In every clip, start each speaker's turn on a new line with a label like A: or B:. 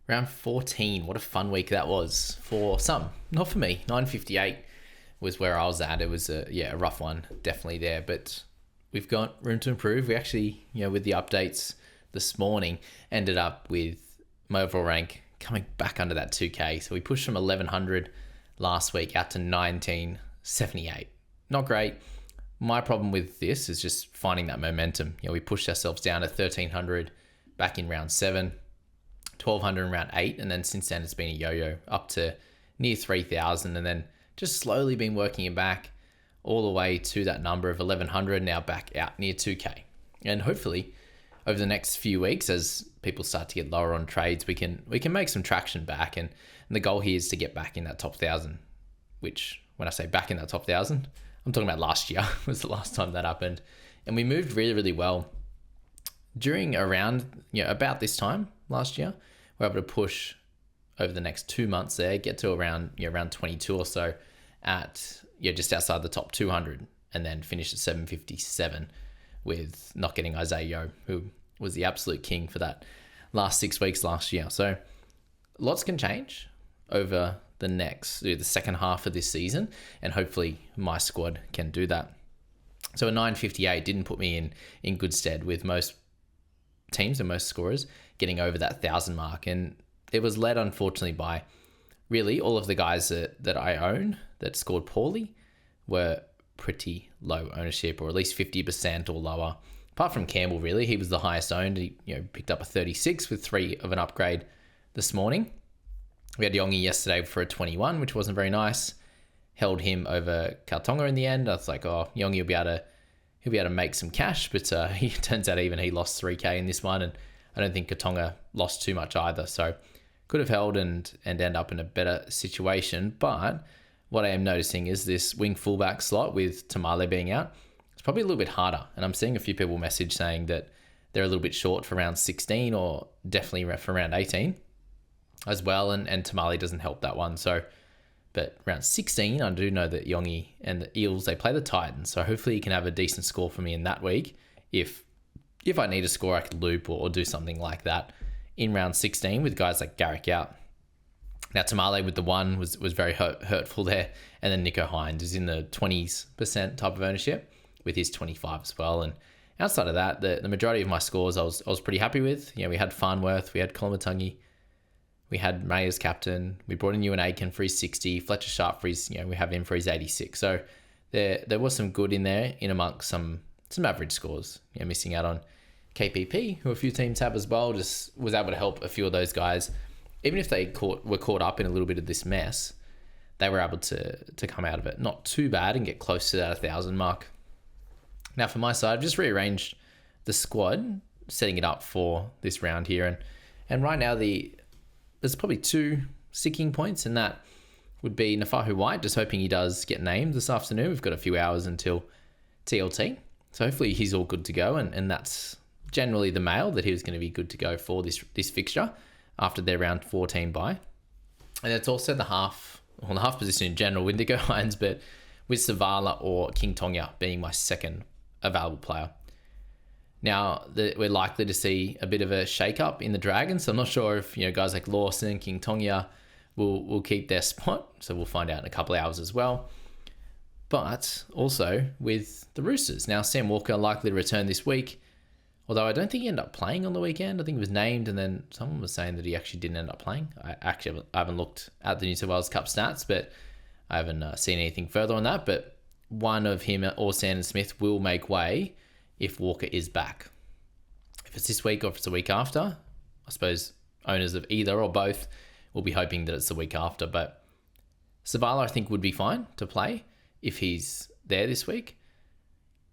A: Round 14. What a fun week that was for some. Not for me. 958 was where I was at. It was a rough one, definitely there. But we've got room to improve. We actually, with the updates this morning, ended up with my overall rank coming back under that 2K. So we pushed from 1100 last week out to 1978. Not great. My problem with this is just finding that momentum. We pushed ourselves down to 1300 back in round 7, 1200 in round 8, and then since then it's been a yo-yo up to near 3000, and then just slowly been working it back all the way to that number of 1100, now back out near 2K. And hopefully over the next few weeks, as people start to get lower on trades, we can make some traction back, and the goal here is to get back in that top 1000, which when I say back in that top 1000, I'm talking about last year was the last time that happened. And we moved really, really well during around, about this time last year. We're able to push over the next 2 months there, get to around 22 or so at, just outside the top 200, and then finish at 757 with not getting Isaiah Yeo, who was the absolute king for that last 6 weeks last year. So lots can change over the second half of this season, and hopefully my squad can do that. So a 958 didn't put me in good stead with most teams and most scorers getting over that 1,000 mark, and it was led unfortunately by really all of the guys that I own that scored poorly were pretty low ownership, or at least 50% or lower. Apart from Campbell, really, he was the highest owned. He picked up a 36 with 3 of an upgrade this morning. We had Yongi yesterday for a 21, which wasn't very nice. Held him over Kaltonga in the end. I was like, Yongi will be able to make some cash, but it turns out even he lost 3K in this one, and I don't think Kaltonga lost too much either. So could have held and end up in a better situation. But what I am noticing is this wing fullback slot with Tamale being out, it's probably a little bit harder. And I'm seeing a few people message saying that they're a little bit short for round 16, or definitely for round 18 as well. And Tamale doesn't help that one. So, but round 16, I do know that Yongi and the Eels, they play the Titans. So hopefully he can have a decent score for me in that week. If I need a score, I could loop or do something like that in round 16 with guys like Garrick out. Now, Tamale with the 1 was very hurtful there. And then Nico Hines is in the 20% type of ownership with his 25 as well. And outside of that, the majority of my scores I was pretty happy with. We had Farnworth, we had Colomatungi, we had May as captain. We brought in Ewan Aiken for his 60, Fletcher Sharp for his, we have him for his 86. So there was some good in there in amongst some average scores. Missing out on KPP, who a few teams have as well, just was able to help a few of those guys. Even if they were caught up in a little bit of this mess, they were able to come out of it not too bad and get close to that 1,000 mark. Now for my side, I've just rearranged the squad, setting it up for this round here. And right now there's probably 2 sticking points, and that would be Nafahu White, just hoping he does get named this afternoon. We've got a few hours until TLT. So hopefully he's all good to go, and that's generally the mail that he was going to be good to go for this fixture after their round 14 bye. And it's also the half position in general with Nico Hines, but with Savala or King Tonga being my second available player. Now, we're likely to see a bit of a shake-up in the Dragons, so I'm not sure if guys like Lawson, King Tonga will keep their spot, so we'll find out in a couple of hours as well. But also with the Roosters. Now, Sam Walker likely to return this week, although I don't think he ended up playing on the weekend. I think he was named, and then someone was saying that he actually didn't end up playing. I haven't looked at the New South Wales Cup stats, but I haven't seen anything further on that. But one of him or Sandon Smith will make way if Walker is back. If it's this week or if it's the week after, I suppose owners of either or both will be hoping that it's the week after. But Savala, I think, would be fine to play if he's there this week.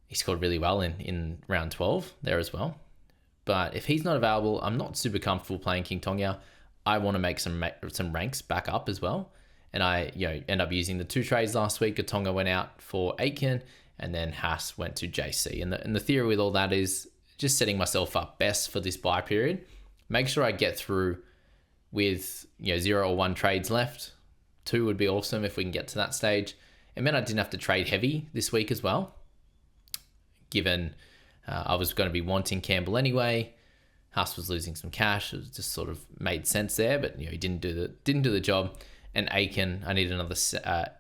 A: He scored really well in round 12 there as well. But if he's not available, I'm not super comfortable playing King Tonga. I want to make some ranks back up as well. And I end up using the 2 trades last week. Tonga went out for Aiken, and then Haas went to JC. And the theory with all that is just setting myself up best for this buy period. Make sure I get through with 0 or 1 trades left. 2 would be awesome if we can get to that stage. And then I didn't have to trade heavy this week as well, given I was going to be wanting Campbell anyway. Haas was losing some cash. It just sort of made sense there, but he didn't do the job. And Aiken, I need another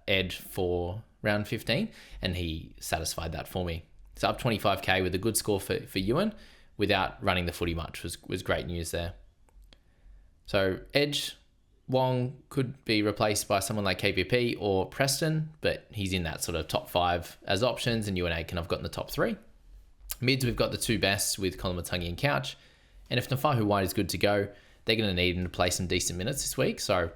A: edge for round 15, and he satisfied that for me. So up 25k with a good score for Ewan without running the footy much was great news there. So edge, Wong could be replaced by someone like KPP or Preston, but he's in that sort of top 5 as options, and Ewan Aiken I've got in the top 3. Mids, we've got the 2 best with Colin Matungi and Couch. And if Nafahu White is good to go, they're going to need him to play some decent minutes this week. So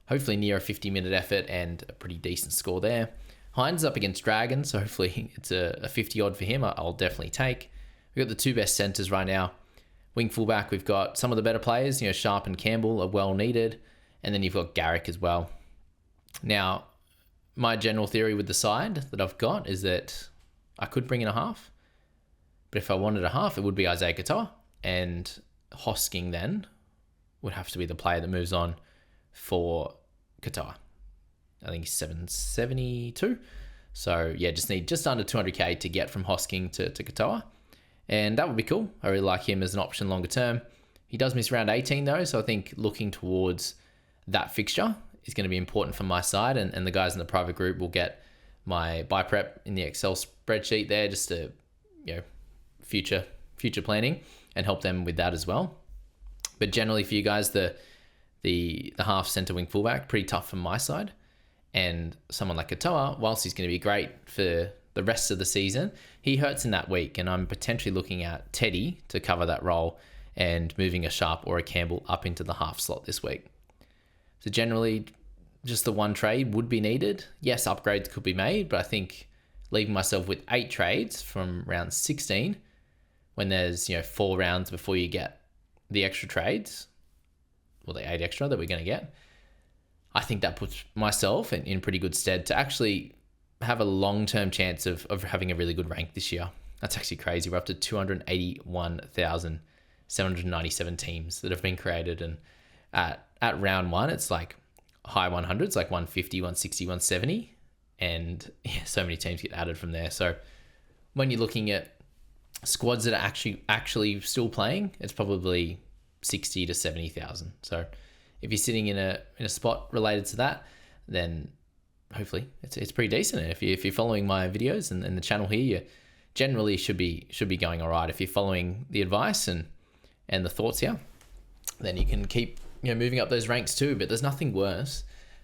A: hopefully near a 50-minute effort and a pretty decent score there. Hines up against Dragons, so hopefully it's a 50-odd for him. I'll definitely take. We've got the 2 best centres right now. Wing fullback, we've got some of the better players. Sharp and Campbell are well needed. And then you've got Garrick as well. Now, my general theory with the side that I've got is that I could bring in a half. But if I wanted a half, it would be Isaiah Katoa. And Hosking then would have to be the player that moves on for Katoa. I think he's 772. So yeah, just need just under 200k to get from Hosking to Katoa. And that would be cool. I really like him as an option longer term. He does miss round 18 though. So I think looking towards that fixture is going to be important for my side. And the guys in the private group will get my buy prep in the Excel spreadsheet there just to, future planning and help them with that as well. But generally for you guys, the half centre wing fullback, pretty tough from my side. And someone like Katoa, whilst he's going to be great for the rest of the season, he hurts in that week. And I'm potentially looking at Teddy to cover that role and moving a Sharp or a Campbell up into the half slot this week. So generally, just the 1 trade would be needed. Yes, upgrades could be made, but I think leaving myself with 8 trades from round 16, when there's 4 rounds before you get the extra trades, well, the 8 extra that we're going to get, I think that puts myself in pretty good stead to actually have a long-term chance of having a really good rank this year. That's actually crazy. We're up to 281,797 teams that have been created. And at round 1, it's like high 100s, like 150, 160, 170. And so many teams get added from there. So when you're looking at squads that are actually still playing, it's probably 60 to 70,000. So if you're sitting in a spot related to that, then hopefully it's pretty decent. And if you're following my videos and the channel here, you generally should be going all right. If you're following the advice and the thoughts here, then you can keep moving up those ranks too. But there's nothing worse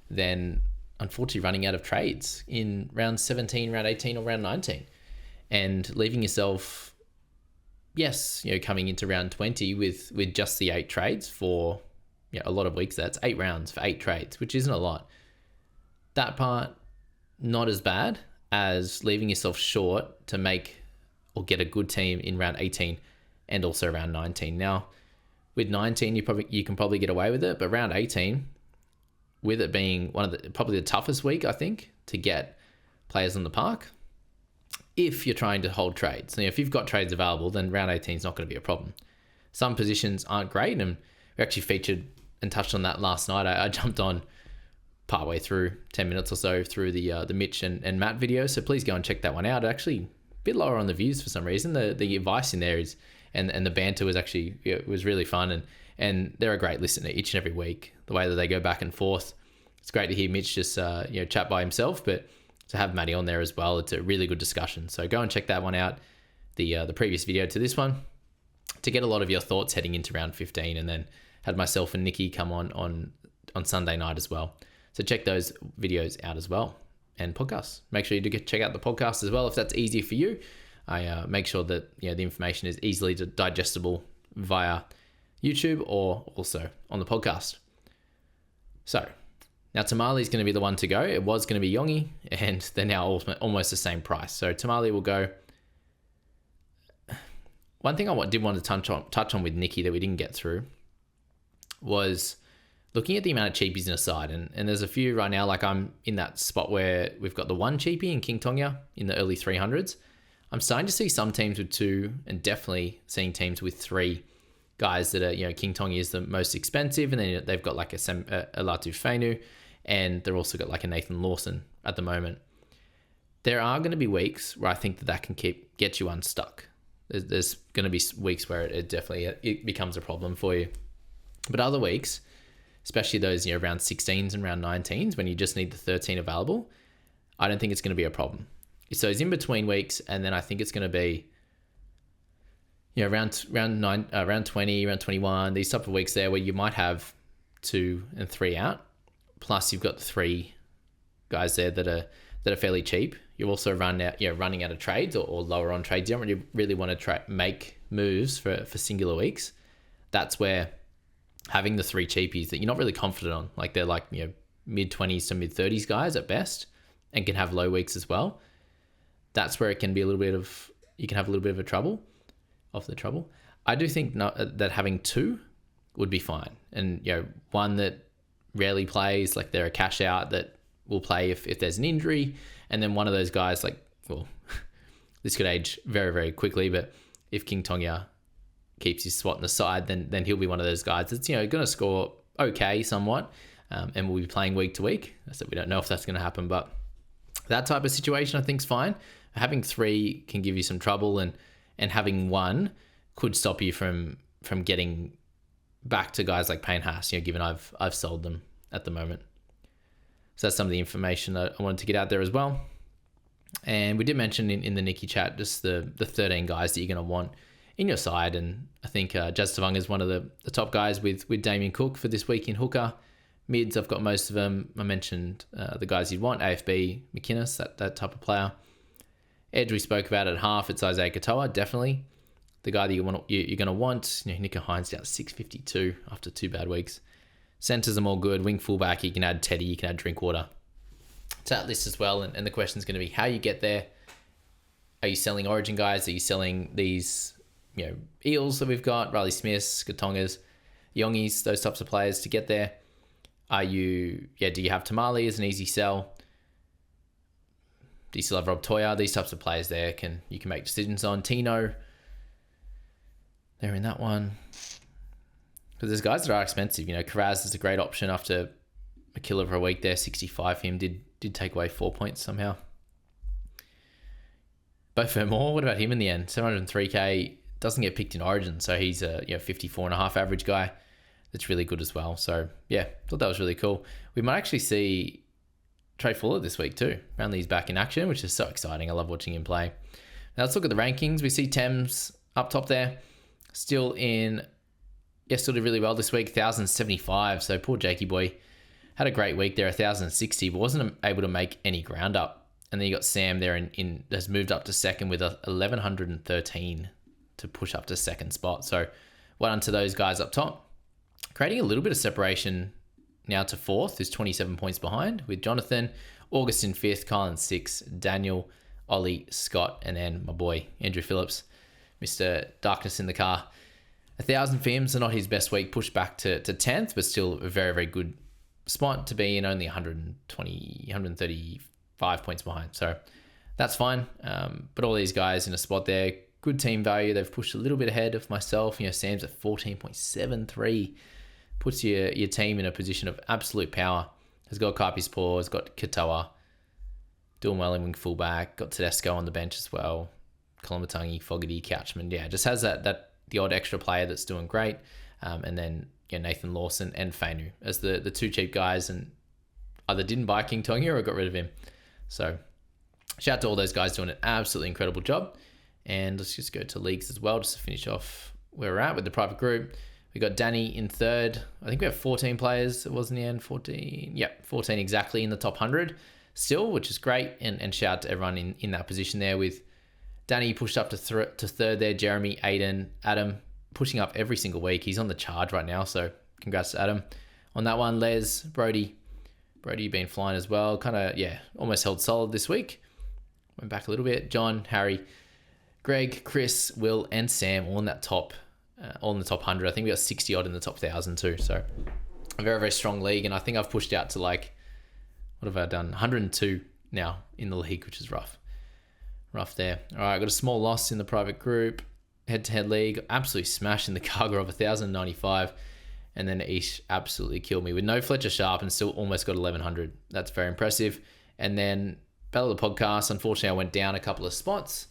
A: than unfortunately running out of trades in round 17, round 18, or round 19, and leaving yourself, coming into round 20 with just the 8 trades for a lot of weeks. That's 8 rounds for 8 trades, which isn't a lot. That part, not as bad as leaving yourself short to make or get a good team in round 18 and also round 19. Now, with 19, you can probably get away with it, but round 18, with it being probably the toughest week, I think, to get players on the park, if you're trying to hold trades. Now, if you've got trades available, then round 18 is not going to be a problem. Some positions aren't great, and we actually featured and touched on that last night. I jumped on partway through, 10 minutes or so through the Mitch and Matt video, so please go and check that one out. Actually, a bit lower on the views for some reason. The advice in there is, and the banter was actually, it was really fun, and they're a great listener each and every week. The way that they go back and forth, it's great to hear Mitch just chat by himself, but to have Matty on there as well, it's a really good discussion. So go and check that one out, the previous video to this one, to get a lot of your thoughts heading into round 15. And then had myself and Nikki come on Sunday night as well. So check those videos out as well, and podcasts. Make sure you do check out the podcast as well if that's easier for you. I make sure that the information is easily digestible via YouTube or also on the podcast. So now Tamale is going to be the one to go. It was going to be Yongi, and they're now almost the same price. So Tamale will go. One thing I did want to touch on with Nikki that we didn't get through was looking at the amount of cheapies in a side. And there's a few right now, like I'm in that spot where we've got the 1 cheapie in King Tonga in the early 300s. I'm starting to see some teams with 2, and definitely seeing teams with 3 guys that are, King Tonga is the most expensive, and then they've got like a Latu Fainu, and they're also got like a Nathan Lawson at the moment. There are going to be weeks where I think that can get you unstuck. There's going to be weeks where it definitely it becomes a problem for you. But other weeks, especially those round 16s and round 19s when you just need the 13 available, I don't think it's going to be a problem. So it's in between weeks, and then I think it's going to be round 20, round 21, these type of weeks there where you might have 2 and 3 out, plus you've got the 3 guys there that are fairly cheap. You're also running out of trades or lower on trades. You don't really want to make moves for singular weeks. That's where having the 3 cheapies that you're not really confident on, like they're like mid 20s to mid 30s guys at best, and can have low weeks as well. That's where it can be you can have a little bit of trouble. I do think that having 2 would be fine, and one that rarely plays, like they're a cash out that will play if there's an injury, and then one of those guys this could age very, very quickly, but if King Tonga keeps his spot in the side, then he'll be one of those guys that's going to score okay somewhat, and will be playing week to week. So we don't know if that's going to happen, but that type of situation I think is fine. Having 3 can give you some trouble, and having 1 could stop you from getting back to guys like Payne Haas, given I've sold them at the moment. So that's some of the information that I wanted to get out there as well. And we did mention in the Nikki chat just the 13 guys that you're going to want in your side. And I think Jazz Tavanga is one of the top guys with Damien Cook for this week in hooker. Mids, I've got most of them. I mentioned the guys you'd want, AFB, McInnes, that type of player. Edge, we spoke about at half. It's Isaiah Katoa, definitely. The guy that you're going to want. Nico Hines down 652 after 2 bad weeks. Centers are all good. Wing fullback, you can add Teddy, you can add Drinkwater to that list as well. And the question is going to be how you get there. Are you selling Origin guys? Are you selling these Eels that we've got, Riley Smiths, Katongas, Yongis, those types of players to get there? Do you have Tamale as an easy sell? Do you still have Rob Toya? These types of players there you can make decisions on. Tino, they're in that one. Because there's guys that are expensive. Karaz is a great option after a killer for a week there. 65 for him. Did take away 4 points somehow. Bo Fermor, what about him in the end? 703k, doesn't get picked in Origin, so he's a 54.5 average guy. That's really good as well. So yeah, thought that was really cool. We might actually see Trey Fuller this week too. Apparently he's back in action, which is so exciting. I love watching him play. Now let's look at the rankings. We see Thames up top there. Still did really well this week, 1,075. So poor Jakey boy had a great week there, 1,060, but wasn't able to make any ground up. And then you got Sam there has moved up to second with 1,113 to push up to second spot. So well done to those guys up top. Creating a little bit of separation now to fourth is 27 points behind with Jonathan, August in fifth, Kyle in sixth, Daniel, Ollie, Scott, and then my boy Andrew Phillips, Mr. Darkness in the Car. 1,000 for him, so not his best week, pushed back to 10th, but still a very, very good spot to be in, only 135 points behind. So that's fine. But all these guys in a spot there, good team value. They've pushed a little bit ahead of myself. Sam's at 14.73. Puts your team in a position of absolute power. Has got Kaipi's Paw, has got Katoa, doing well in wing fullback, got Tedesco on the bench as well, Kolomatangi, Fogarty, Couchman. Yeah, just has the odd extra player that's doing great. And then Nathan Lawson and Fainu as the two cheap guys, and either didn't buy King Tonga or got rid of him. So shout out to all those guys doing an absolutely incredible job. And let's just go to leagues as well, just to finish off where we're at with the private group. We got Danny in third. I think we have 14 players. It was in the end 14. Yep, 14 exactly in the top 100 still, which is great. And shout out to everyone in that position there, with Danny pushed up to third there. Jeremy, Aiden, Adam pushing up every single week. He's on the charge right now, so congrats to Adam on that one. Les, Brody, been flying as well. Kind of, almost held solid this week. Went back a little bit. John, Harry, Greg, Chris, Will, and Sam all in that top. All in the top 100. I think we got 60 odd in the top 1,000 too. So a very, very strong league. And I think I've pushed out to what have I done? 102 now in the league, which is rough. Rough there. All right, I got a small loss in the private group. Head-to-head league. Absolutely smashed in the Cargo of 1,095. And then Ish absolutely killed me with no Fletcher Sharp and still almost got 1,100. That's very impressive. And then Battle of the Podcast. Unfortunately, I went down a couple of spots.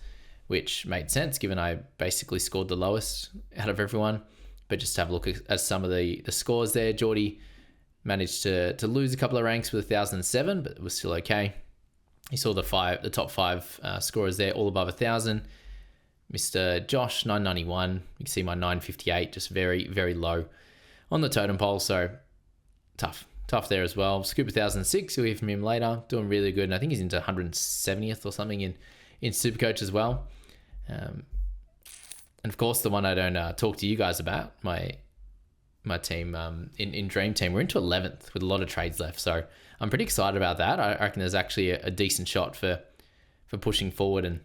A: which made sense given I basically scored the lowest out of everyone. But just to have a look at some of the scores there, Geordie managed to lose a couple of ranks with 1,007, but it was still okay. You saw the top five scorers there, all above 1,000. Mr. Josh, 991. You can see my 958, just very, very low on the totem pole. So tough there as well. Scoop 1,006, you'll hear from him later. Doing really good. And I think he's into 170th or something in Supercoach as well. And of course, the one I don't talk to you guys about, my team in Dream Team, we're into 11th with a lot of trades left. So I'm pretty excited about that. I reckon there's actually a decent shot for pushing forward and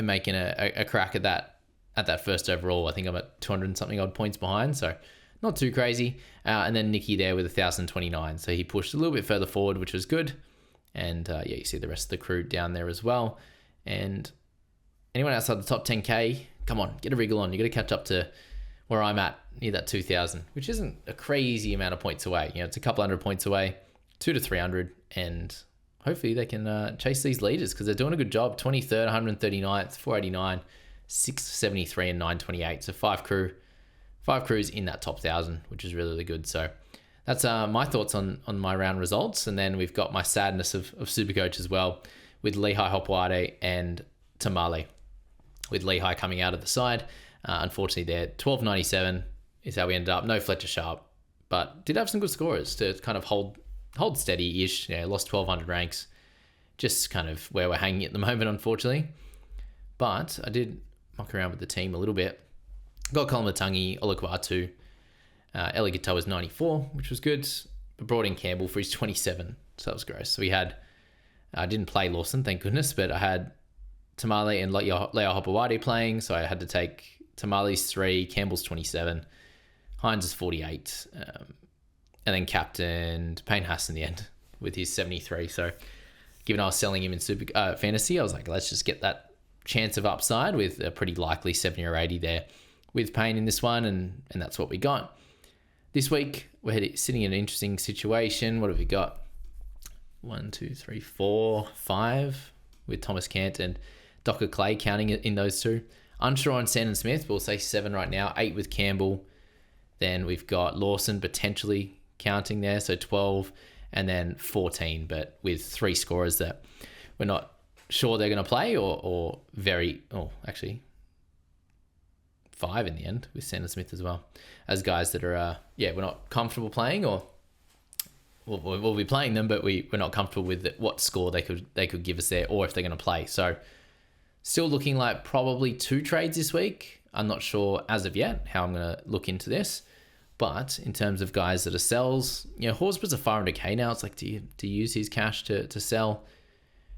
A: making a crack at that first overall. I think I'm at 200 and something odd points behind, so not too crazy. And then Nicky there with 1,029. So he pushed a little bit further forward, which was good. And you see the rest of the crew down there as well. And anyone outside the top 10K, come on, get a wriggle on. You got to catch up to where I'm at, near that 2,000, which isn't a crazy amount of points away. It's a couple hundred points away, 200 to 300, and hopefully they can chase these leaders because they're doing a good job. 23rd, 139th, 489, 673, and 928. So five crews in that top 1,000, which is really, really good. So that's my thoughts on my round results. And then we've got my sadness of Supercoach as well, with Lehigh Hopewade and Tamale, with Lehigh coming out of the side. Unfortunately, there, 1297 is how we ended up. No Fletcher Sharp, but did have some good scorers to kind of hold steady-ish. Lost 1,200 ranks, just kind of where we're hanging at the moment, unfortunately. But I did muck around with the team a little bit. Got Kolomatangi, Olakwatu. Eli Guitar was 94, which was good. But brought in Campbell for his 27, so that was gross. So I didn't play Lawson, thank goodness, but I had Tamale and Leo Hopewade playing, so I had to take Tamale's 3, Campbell's 27, Hines is 48, and then captained Payne Haas in the end with his 73. So given I was selling him in Super Fantasy, I was like, let's just get that chance of upside with a pretty likely 70 or 80 there with Payne in this one, and that's what we got. This week, we're sitting in an interesting situation. What have we got? 1, 2, 3, 4, 5 with Thomas Kent and Docker Clay counting in those two. Unsure on Sandon Smith, but we'll say 7 right now. 8 with Campbell. Then we've got Lawson potentially counting there, so 12, and then 14, but with 3 scorers that we're not sure they're going to play, or actually 5 in the end with Sandon Smith as well, as guys that are we're not comfortable playing, or we'll be playing them, but we're not comfortable with what score they could give us there, or if they're going to play. So still looking like probably 2 trades this week. I'm not sure as of yet how I'm going to look into this. But in terms of guys that are sells, Horsburgh's a 500k now. It's like, do you use his cash to sell?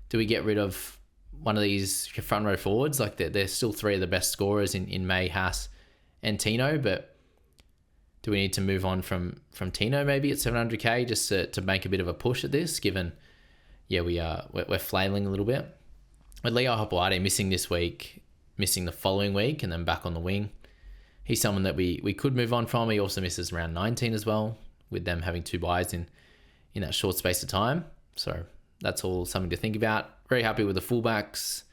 A: Do we get rid of one of these front row forwards? Like they're still 3 of the best scorers in May, Haas, and Tino. But do we need to move on from Tino maybe at 700k just to make a bit of a push at this? Given, we're flailing a little bit. With Leo Hopewade missing this week, missing the following week, and then back on the wing. He's someone that we could move on from. He also misses round 19 as well, with them having 2 buys in that short space of time. So that's all something to think about. Very happy with the fullbacks.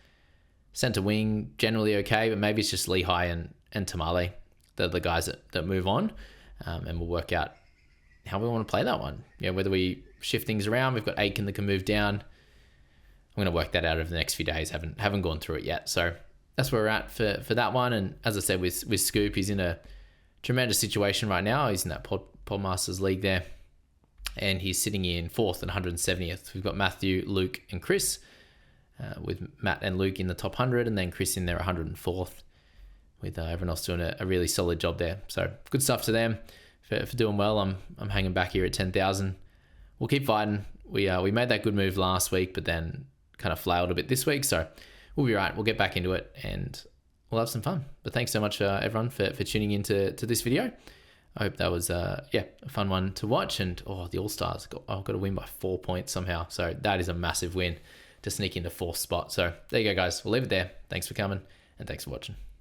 A: Centre wing, generally okay, but maybe it's just Lehigh and Tamale. They're the guys that move on. And we'll work out how we want to play that one. Whether we shift things around. We've got Aiken that can move down. I'm going to work that out over the next few days. Haven't gone through it yet. So that's where we're at for that one. And as I said, with Scoop, he's in a tremendous situation right now. He's in that Podmasters League there. And he's sitting in 4th and 170th. We've got Matthew, Luke, and Chris, with Matt and Luke in the top 100, and then Chris in there 104th, with everyone else doing a really solid job there. So good stuff to them for doing well. I'm hanging back here at 10,000. We'll keep fighting. We made that good move last week, but then kind of flailed a bit this week. So we'll be right. We'll get back into it and we'll have some fun. But thanks so much, everyone, for tuning into this video. I hope that was a fun one to watch. And the All-Stars got to win by 4 points somehow. So that is a massive win to sneak into 4th spot. So there you go, guys. We'll leave it there. Thanks for coming and thanks for watching.